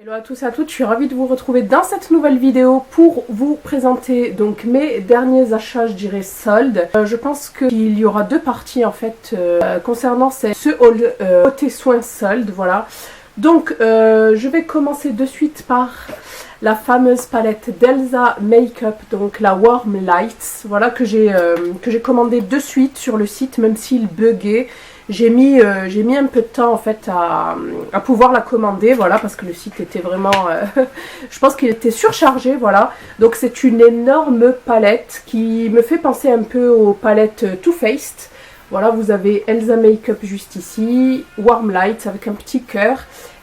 Hello à tous et à toutes, je suis ravie de vous retrouver dans cette nouvelle vidéo pour vous présenter donc mes derniers achats, je dirais soldes. Je pense qu'il y aura deux parties en fait concernant ce haul côté soins soldes, voilà. Donc je vais commencer de suite par la fameuse palette d'Elsa Makeup, donc la Warm Lights, voilà, que j'ai commandé de suite sur le site, même s'il buguait. J'ai mis un peu de temps en fait à pouvoir la commander, voilà, parce que le site était vraiment, je pense qu'il était surchargé, voilà. Donc c'est une énorme palette qui me fait penser un peu aux palettes Too Faced. Voilà, vous avez Elsa Makeup juste ici, Warm Light avec un petit cœur.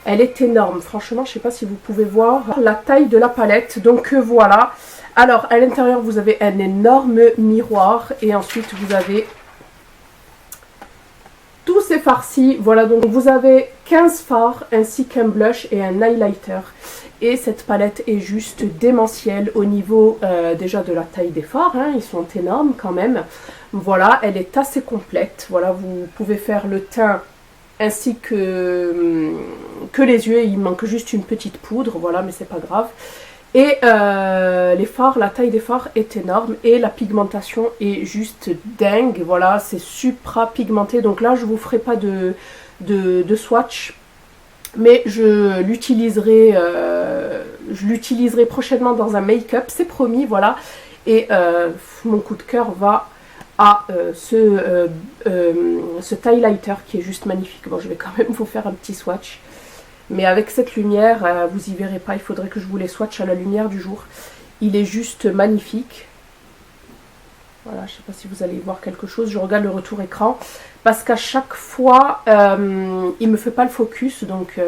Elle est énorme, franchement, je ne sais pas si vous pouvez voir la taille de la palette. Donc voilà. Alors à l'intérieur vous avez un énorme miroir et ensuite vous avez tous ces farcis. Voilà, donc vous avez 15 fards ainsi qu'un blush et un highlighter. Et cette palette est juste démentielle au niveau déjà de la taille des fards, hein, ils sont énormes quand même. Voilà, elle est assez complète. Voilà, vous pouvez faire le teint ainsi que les yeux. Il manque juste une petite poudre, voilà, mais c'est pas grave. Et les fards, la taille des fards est énorme et la pigmentation est juste dingue. Voilà, c'est supra pigmenté. Donc là, je vous ferai pas de swatch, mais je l'utiliserai prochainement dans un make-up, c'est promis, voilà. Et mon coup de cœur va à ce highlighter qui est juste magnifique. Bon, je vais quand même vous faire un petit swatch. Mais avec cette lumière, vous y verrez pas, il faudrait que je vous les swatche à la lumière du jour. Il est juste magnifique. Voilà, je sais pas si vous allez voir quelque chose. Je regarde le retour écran. Parce qu'à chaque fois, il me fait pas le focus. Donc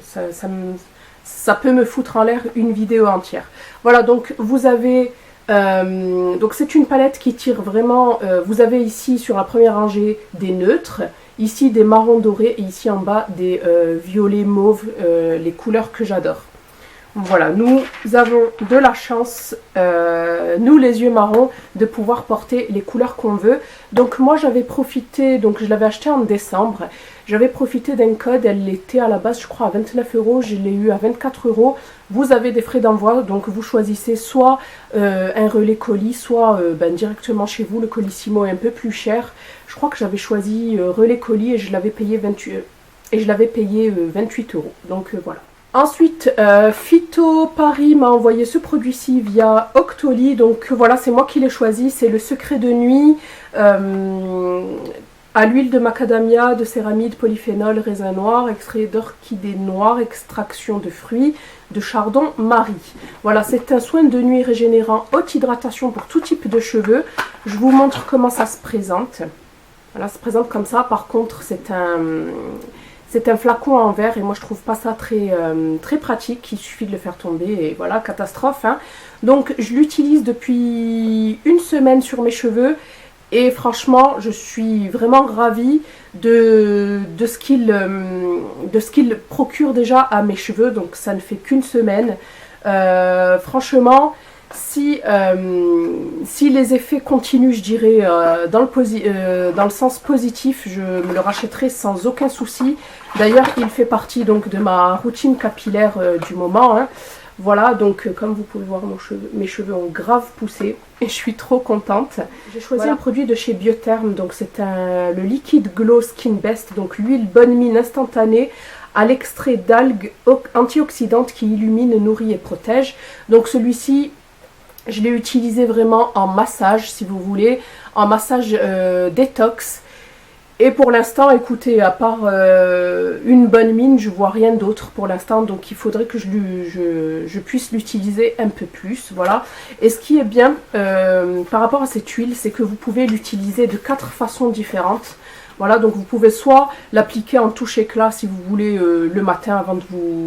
ça peut me foutre en l'air une vidéo entière. Voilà, donc vous avez... donc c'est une palette qui tire vraiment... vous avez ici sur la première rangée des neutres. Ici des marrons dorés et ici en bas des violets mauves, les couleurs que j'adore. Voilà, nous avons de la chance, nous les yeux marrons, de pouvoir porter les couleurs qu'on veut. Donc moi j'avais profité, donc je l'avais acheté en décembre, j'avais profité d'un code, elle était à la base je crois à 29 €, je l'ai eu à 24 €. Vous avez des frais d'envoi, donc vous choisissez soit un relais colis, soit directement chez vous. Le Colissimo est un peu plus cher. Je crois que j'avais choisi relais colis et je l'avais payé 28 €. Donc voilà. Ensuite, Phyto Paris m'a envoyé ce produit-ci via Octoly. Donc voilà, c'est moi qui l'ai choisi. C'est le secret de nuit à l'huile de macadamia, de céramide, polyphénol, raisin noir, extrait d'orchidée noire, extraction de fruits, de chardon Marie. Voilà, c'est un soin de nuit régénérant, haute hydratation pour tout type de cheveux. Je vous montre comment ça se présente. Voilà, ça se présente comme ça. Par contre, c'est un flacon en verre et moi je trouve pas ça très pratique. Il suffit de le faire tomber et voilà, catastrophe, hein. Donc je l'utilise depuis une semaine sur mes cheveux et franchement je suis vraiment ravie de ce qu'il procure déjà à mes cheveux. Donc ça ne fait qu'une semaine. Franchement, si les effets continuent, je dirais, dans le sens positif, je me le rachèterai sans aucun souci. D'ailleurs, il fait partie donc de ma routine capillaire du moment, hein. Voilà, donc comme vous pouvez voir, mes cheveux ont grave poussé et je suis trop contente. J'ai choisi un produit de chez Biotherm, donc c'est le Liquid Glow Skin Best, donc l'huile bonne mine instantanée à l'extrait d'algues antioxydantes qui illumine, nourrit et protège. Donc celui-ci, je l'ai utilisé vraiment en massage, si vous voulez, en massage détox. Et pour l'instant, écoutez, à part une bonne mine, je vois rien d'autre pour l'instant. Donc il faudrait que je puisse l'utiliser un peu plus, voilà. Et ce qui est bien par rapport à cette huile, c'est que vous pouvez l'utiliser de 4 façons différentes. Voilà, donc vous pouvez soit l'appliquer en touche éclat si vous voulez le matin avant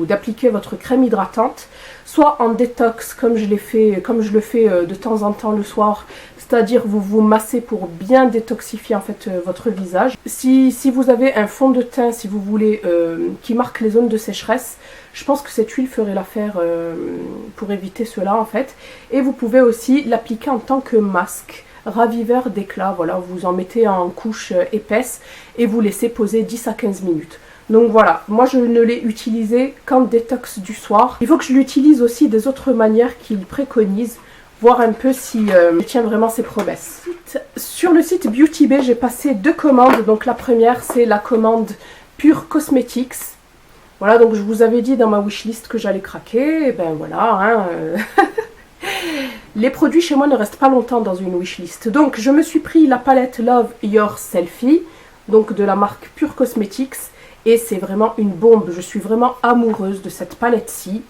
d'appliquer votre crème hydratante, soit en détox comme je le fais de temps en temps le soir, c'est-à-dire vous vous massez pour bien détoxifier en fait votre visage. Si vous avez un fond de teint, si vous voulez, qui marque les zones de sécheresse, je pense que cette huile ferait l'affaire pour éviter cela en fait. Et vous pouvez aussi l'appliquer en tant que masque. Raviveur d'éclat, voilà, vous en mettez en couche épaisse et vous laissez poser 10 à 15 minutes. Donc voilà, moi je ne l'ai utilisé qu'en détox du soir. Il faut que je l'utilise aussi des autres manières qu'il préconise, voir un peu si il tient vraiment ses promesses. Sur le site Beauty Bay, j'ai passé 2 commandes. Donc la première, c'est la commande Pure Cosmetics. Voilà, donc je vous avais dit dans ma wishlist que j'allais craquer. Et ben voilà, hein, les produits chez moi ne restent pas longtemps dans une wishlist. Donc je me suis pris la palette Love Your Selfie, donc de la marque Pure Cosmetics. Et c'est vraiment une bombe, je suis vraiment amoureuse de cette palette-ci.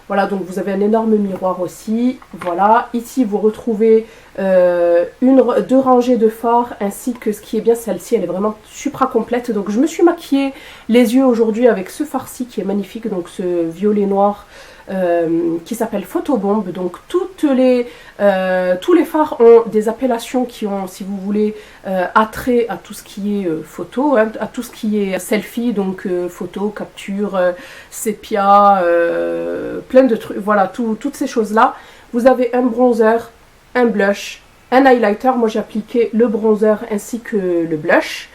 Voilà, donc vous avez un énorme miroir aussi. Voilà, ici vous retrouvez 2 rangées de fards, ainsi que ce qui est bien, celle-ci, elle est vraiment supra complète. Donc je me suis maquillée les yeux aujourd'hui avec ce fard-ci qui est magnifique, donc ce violet noir qui s'appelle Photobomb. Donc tous les fards ont des appellations qui ont, si vous voulez, attrait à tout ce qui est photo, hein, à tout ce qui est selfie, donc photo, capture, sépia, plein de trucs, voilà, toutes ces choses-là. Vous avez un bronzer, un blush, un highlighter. Moi j'ai appliqué le bronzer ainsi que le blush.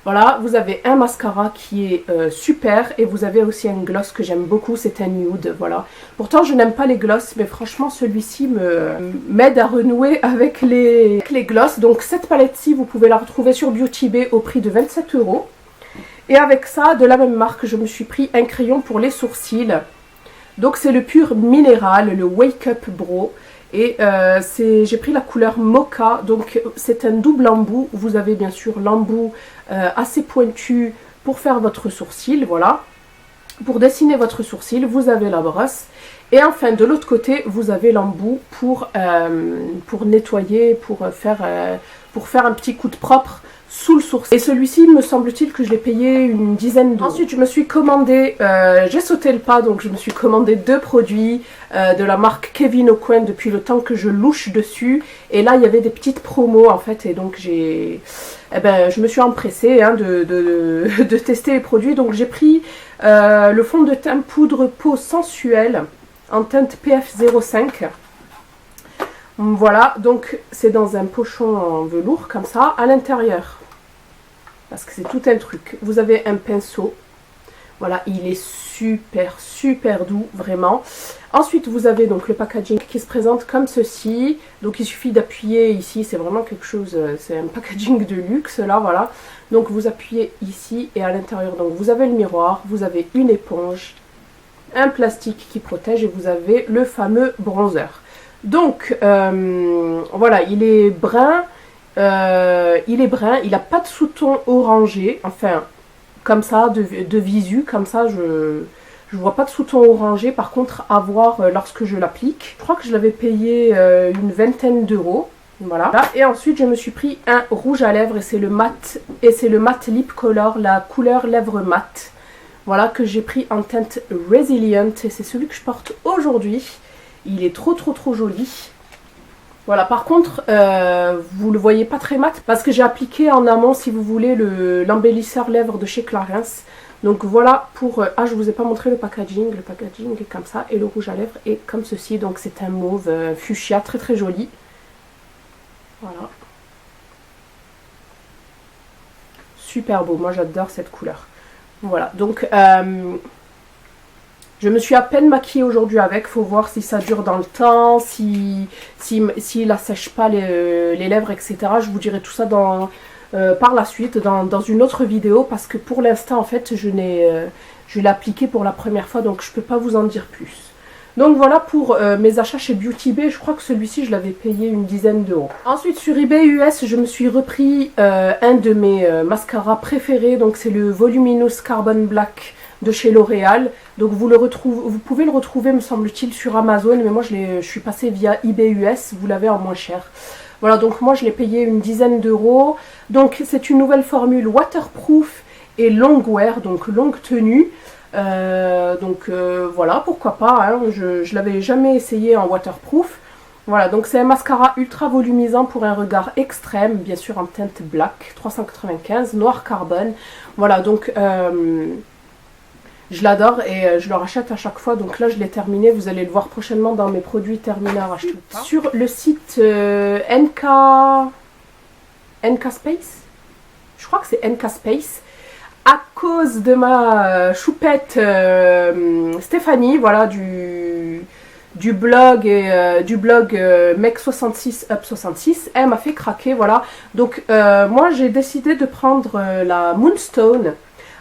Voilà, vous avez un mascara qui est super, et vous avez aussi un gloss que j'aime beaucoup, c'est un nude, voilà. Pourtant je n'aime pas les gloss, mais franchement celui-ci m'aide à renouer avec les gloss. Donc cette palette-ci, vous pouvez la retrouver sur Beauty Bay au prix de 27 €. Et avec ça, de la même marque, je me suis pris un crayon pour les sourcils. Donc c'est le Pur Minéral, le Wake Up Brow. Et j'ai pris la couleur Mocha, donc c'est un double embout. Vous avez bien sûr l'embout assez pointu pour faire votre sourcil, voilà. Pour dessiner votre sourcil, vous avez la brosse. Et enfin, de l'autre côté, vous avez l'embout pour nettoyer, pour faire un petit coup de propre sous le sourcil. Et celui-ci, me semble-t-il que je l'ai payé une dizaine d'euros. Ensuite, je me suis commandé, j'ai sauté le pas, donc je me suis commandé 2 produits de la marque Kevyn Aucoin depuis le temps que je louche dessus. Et là, il y avait des petites promos en fait, et donc je me suis empressée, hein, de tester les produits. Donc j'ai pris le fond de teint poudre peau sensuelle en teinte PF05. Voilà, donc c'est dans un pochon en velours comme ça. À l'intérieur, parce que c'est tout un truc, vous avez un pinceau. Voilà, il est super doux, vraiment. Ensuite, vous avez donc le packaging qui se présente comme ceci. Donc il suffit d'appuyer ici, c'est vraiment quelque chose, c'est un packaging de luxe là, voilà. Donc vous appuyez ici, et à l'intérieur, donc vous avez le miroir, vous avez une éponge, un plastique qui protège, et vous avez le fameux bronzer. Donc voilà, il est brun, il n'a pas de sous-ton orangé, enfin comme ça, de visu, comme ça je vois pas de sous-ton orangé. Par contre, à voir lorsque je l'applique. Je crois que je l'avais payé une vingtaine d'euros. Voilà. Et ensuite, je me suis pris un rouge à lèvres, et c'est le matte Lip Color, la couleur lèvres mat. Voilà, que j'ai pris en teinte Resilient, et c'est celui que je porte aujourd'hui. Il est trop joli. Voilà, par contre, vous le voyez pas très mat, parce que j'ai appliqué en amont, si vous voulez, l'embellisseur lèvres de chez Clarins. Donc voilà pour... je vous ai pas montré le packaging. Le packaging est comme ça, et le rouge à lèvres est comme ceci. Donc c'est un mauve fuchsia, très joli. Voilà. Super beau, moi j'adore cette couleur. Voilà, donc... je me suis à peine maquillée aujourd'hui avec, faut voir si ça dure dans le temps, s'il assèche pas les lèvres, etc. Je vous dirai tout ça par la suite, dans une autre vidéo, parce que pour l'instant, en fait, je l'ai appliqué pour la première fois, donc je peux pas vous en dire plus. Donc voilà pour mes achats chez Beauty Bay. Je crois que celui-ci, je l'avais payé une dizaine d'euros. Ensuite, sur eBay US, je me suis repris un de mes mascaras préférés, donc c'est le Voluminous Carbon Black de chez L'Oréal. Donc vous pouvez le retrouver, me semble-t-il, sur Amazon, mais moi je suis passée via eBay US, vous l'avez en moins cher. Voilà, donc moi je l'ai payé une dizaine d'euros. Donc c'est une nouvelle formule waterproof et long wear, donc longue tenue. Voilà, pourquoi pas, hein, je l'avais jamais essayé en waterproof. Voilà, donc c'est un mascara ultra volumisant pour un regard extrême, bien sûr en teinte black, 395, noir carbone. Voilà, donc je l'adore, et je le rachète à chaque fois. Donc là je l'ai terminé, vous allez le voir prochainement dans mes produits terminés à racheter. Sur le site NK Space, je crois que c'est NK Space, à cause de ma choupette Stéphanie, voilà, du blog Mec 66 Up 66, elle m'a fait craquer, voilà. Donc moi j'ai décidé de prendre la Moonstone.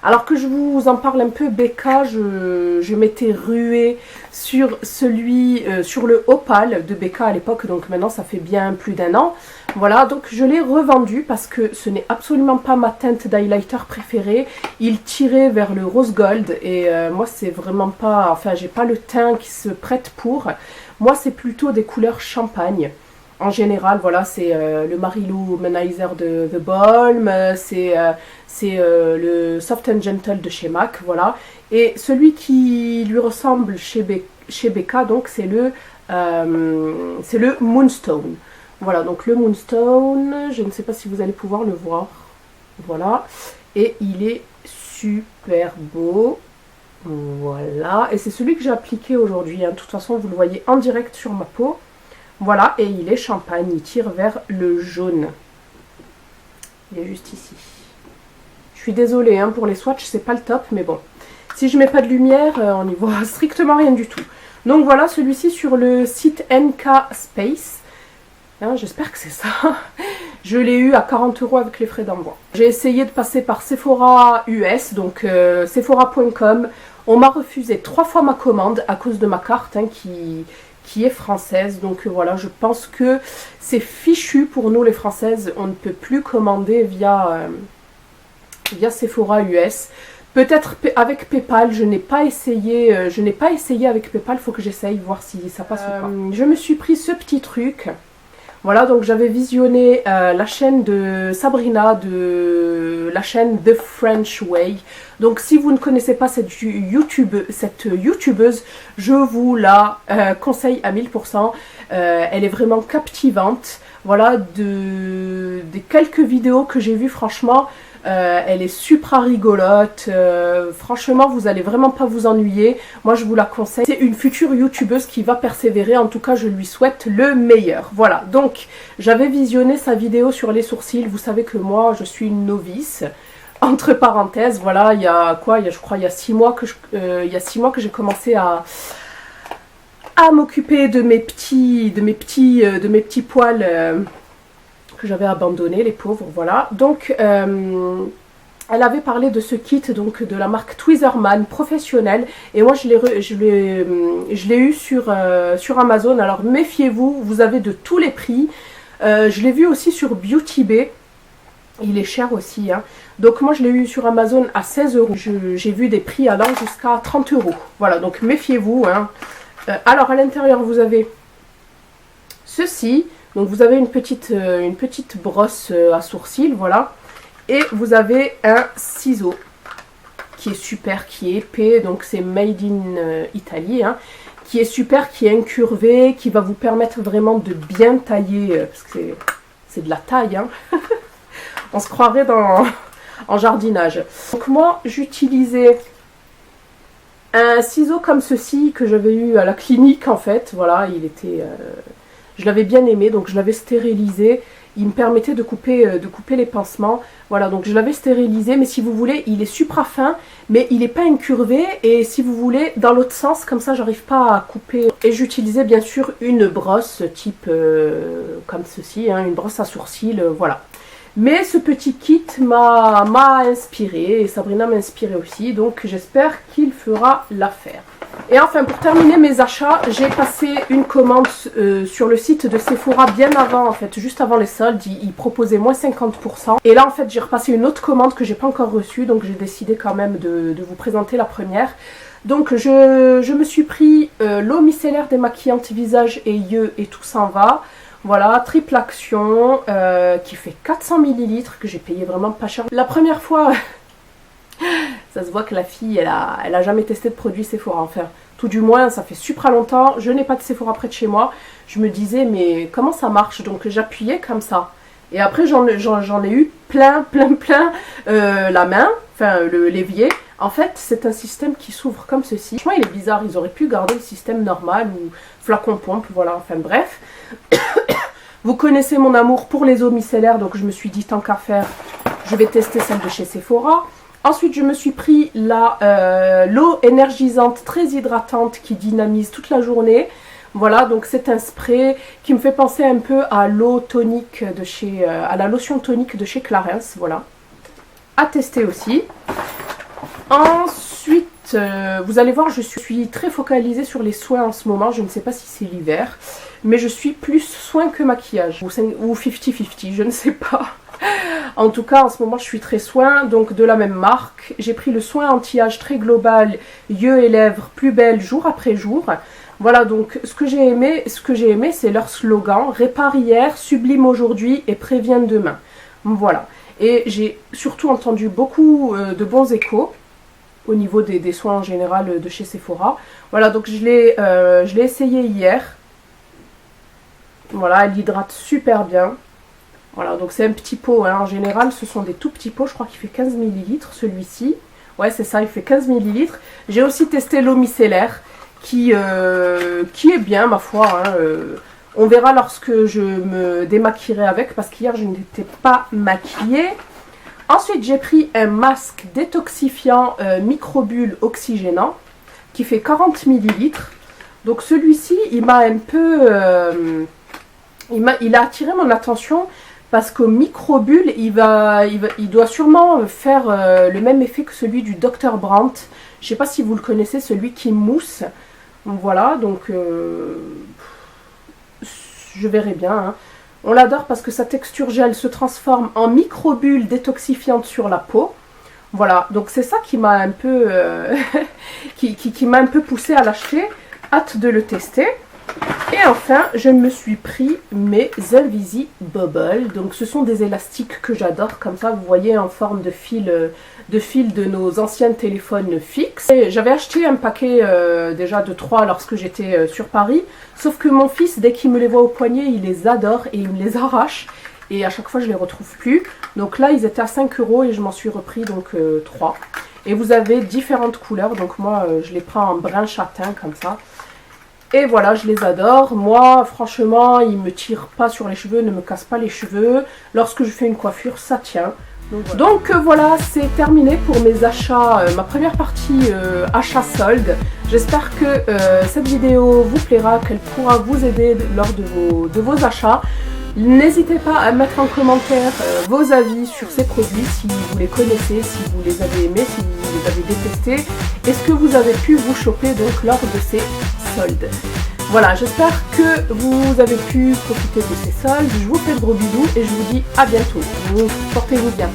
Alors que je vous en parle un peu, Becca, je m'étais ruée sur sur le Opal de Becca à l'époque, donc maintenant ça fait bien plus d'1 an. Voilà, donc je l'ai revendu parce que ce n'est absolument pas ma teinte d'highlighter préférée. Il tirait vers le rose gold et moi c'est vraiment pas, enfin j'ai pas le teint qui se prête pour. Moi c'est plutôt des couleurs champagne. En général, voilà, c'est le Marilou Humanizer de The Balm, c'est le Soft and Gentle de chez MAC, voilà. Et celui qui lui ressemble chez Becca, donc c'est le Moonstone. Voilà, donc le Moonstone, je ne sais pas si vous allez pouvoir le voir, voilà. Et il est super beau, voilà. Et c'est celui que j'ai appliqué aujourd'hui, hein. De toute façon, vous le voyez en direct sur ma peau. Voilà, et il est champagne, il tire vers le jaune. Il est juste ici. Je suis désolée hein, pour les swatchs, c'est pas le top, mais bon. Si je mets pas de lumière, on n'y voit strictement rien du tout. Donc voilà, celui-ci sur le site NK Space. Hein, j'espère que c'est ça. Je l'ai eu à 40 € avec les frais d'envoi. J'ai essayé de passer par Sephora US, donc sephora.com. On m'a refusé 3 fois ma commande à cause de ma carte hein, qui est française, donc voilà, je pense que c'est fichu pour nous les Françaises, on ne peut plus commander via Sephora US. Peut-être avec PayPal, je n'ai pas essayé avec PayPal, il faut que j'essaye, voir si ça passe ou pas. Je me suis pris ce petit truc. Voilà, donc j'avais visionné la chaîne de Sabrina, de la chaîne The French Way. Donc si vous ne connaissez pas cette youtubeuse, je vous la conseille à 1000%. Elle est vraiment captivante. Voilà, des quelques vidéos que j'ai vues, franchement, elle est super rigolote. Franchement, vous allez vraiment pas vous ennuyer. Moi, je vous la conseille. C'est une future youtubeuse qui va persévérer. En tout cas, je lui souhaite le meilleur. Voilà, donc j'avais visionné sa vidéo sur les sourcils. Vous savez que moi, je suis une novice. Entre parenthèses, voilà, il y a quoi, je crois il y a 6 mois que j'ai commencé à m'occuper de mes petits poils que j'avais abandonnés, les pauvres, voilà. Donc elle avait parlé de ce kit donc de la marque Tweezerman professionnel et moi je l'ai eu sur Amazon. Alors méfiez-vous, vous avez de tous les prix. Je l'ai vu aussi sur Beauty Bay. Il est cher aussi, hein. Donc moi je l'ai eu sur Amazon à 16 €. J'ai vu des prix allant jusqu'à 30 €. Voilà, donc méfiez-vous, hein. Alors à l'intérieur vous avez ceci. Donc vous avez une petite brosse à sourcils, voilà. Et vous avez un ciseau qui est super, qui est épais. Donc c'est made in Italy, hein, qui est super, qui est incurvé, qui va vous permettre vraiment de bien tailler, parce que c'est de la taille, hein. On se croirait en jardinage. Donc moi, j'utilisais un ciseau comme ceci que j'avais eu à la clinique en fait. Voilà, je l'avais bien aimé, donc je l'avais stérilisé. Il me permettait de couper les pansements. Voilà, donc je l'avais stérilisé, mais si vous voulez, il est super fin, mais il n'est pas incurvé. Et si vous voulez, dans l'autre sens, comme ça, j'arrive pas à couper. Et j'utilisais bien sûr une brosse type comme ceci, hein, une brosse à sourcils, voilà. Mais ce petit kit m'a inspiré et Sabrina m'a inspiré aussi, donc j'espère qu'il fera l'affaire. Et enfin, pour terminer mes achats, j'ai passé une commande sur le site de Sephora bien avant, en fait, juste avant les soldes. Ils proposaient moins 50%. Et là, en fait, j'ai repassé une autre commande que j'ai pas encore reçue, donc j'ai décidé quand même de vous présenter la première. Donc je me suis pris l'eau micellaire démaquillante visage et yeux et tout s'en va. Voilà, triple action qui fait 400 ml que j'ai payé vraiment pas cher. La première fois, ça se voit que la fille, elle a jamais testé de produit Sephora. Enfin, tout du moins, ça fait super longtemps. Je n'ai pas de Sephora près de chez moi. Je me disais, mais comment ça marche? Donc j'appuyais comme ça. Et après, j'en ai eu plein la main, enfin l'évier. En fait, c'est un système qui s'ouvre comme ceci. Franchement, il est bizarre. Ils auraient pu garder le système normal ou flacon pompe, voilà. Enfin bref. Vous connaissez mon amour pour les eaux micellaires, donc je me suis dit tant qu'à faire, je vais tester celle de chez Sephora. Ensuite, je me suis pris l'eau énergisante très hydratante qui dynamise toute la journée. Voilà, donc c'est un spray qui me fait penser un peu à l'eau tonique de chez, à la lotion tonique de chez Clarins, voilà. À tester aussi. Ensuite, vous allez voir, je suis très focalisée sur les soins en ce moment. Je ne sais pas si c'est l'hiver, mais je suis plus soin que maquillage. Ou 50-50, je ne sais pas. En tout cas, en ce moment, je suis très soin, donc de la même marque. J'ai pris le soin anti-âge très global, yeux et lèvres plus belles jour après jour. Voilà, donc ce que j'ai aimé, c'est leur slogan, répare hier, sublime aujourd'hui et prévient demain. Voilà. Et j'ai surtout entendu beaucoup de bons échos au niveau des soins en général de chez Sephora. Voilà, donc je l'ai essayé hier. Voilà, elle hydrate super bien. Voilà, donc c'est un petit pot, hein. En général, ce sont des tout petits pots. Je crois qu'il fait 15 ml celui-ci. Ouais, c'est ça, il fait 15 ml. J'ai aussi testé l'eau micellaire qui est bien, ma foi. Hein. On verra lorsque je me démaquillerai avec, parce qu'hier, je n'étais pas maquillée. Ensuite, j'ai pris un masque détoxifiant microbulle oxygénant qui fait 40 ml. Donc celui-ci, il m'a un peu... il a attiré mon attention parce qu'au microbulle, il doit sûrement faire le même effet que celui du Dr Brandt. Je ne sais pas si vous le connaissez, celui qui mousse. Voilà, donc je verrai bien. Hein. On l'adore parce que sa texture gel se transforme en microbulle détoxifiante sur la peau. Voilà, donc c'est ça qui m'a un peu qui m'a un peu poussé à l'acheter. Hâte de le tester. Et enfin, je me suis pris mes Elvizy Bubble. Donc ce sont des élastiques que j'adore, comme ça vous voyez en forme de fil de nos anciens téléphones fixes. J'avais acheté un paquet déjà de 3 lorsque j'étais sur Paris. Sauf que mon fils, dès qu'il me les voit au poignet, il les adore et il me les arrache. Et à chaque fois je les retrouve plus. Donc là ils étaient à 5 € et je m'en suis repris donc 3. Et vous avez différentes couleurs. Donc moi je les prends en brun châtain comme ça. Et voilà, je les adore. Moi, franchement, ils ne me tirent pas sur les cheveux, ne me cassent pas les cheveux. Lorsque je fais une coiffure, ça tient. Donc voilà, c'est terminé pour mes achats, ma première partie achat solde. J'espère que cette vidéo vous plaira, qu'elle pourra vous aider lors de vos achats. N'hésitez pas à mettre en commentaire vos avis sur ces produits, si vous les connaissez, si vous les avez aimés, si vous les avez détestés. Est-ce que vous avez pu vous choper donc lors de ces soldes? Voilà, j'espère que vous avez pu profiter de ces soldes. Je vous fais de gros bisous et je vous dis à bientôt. Portez-vous bien.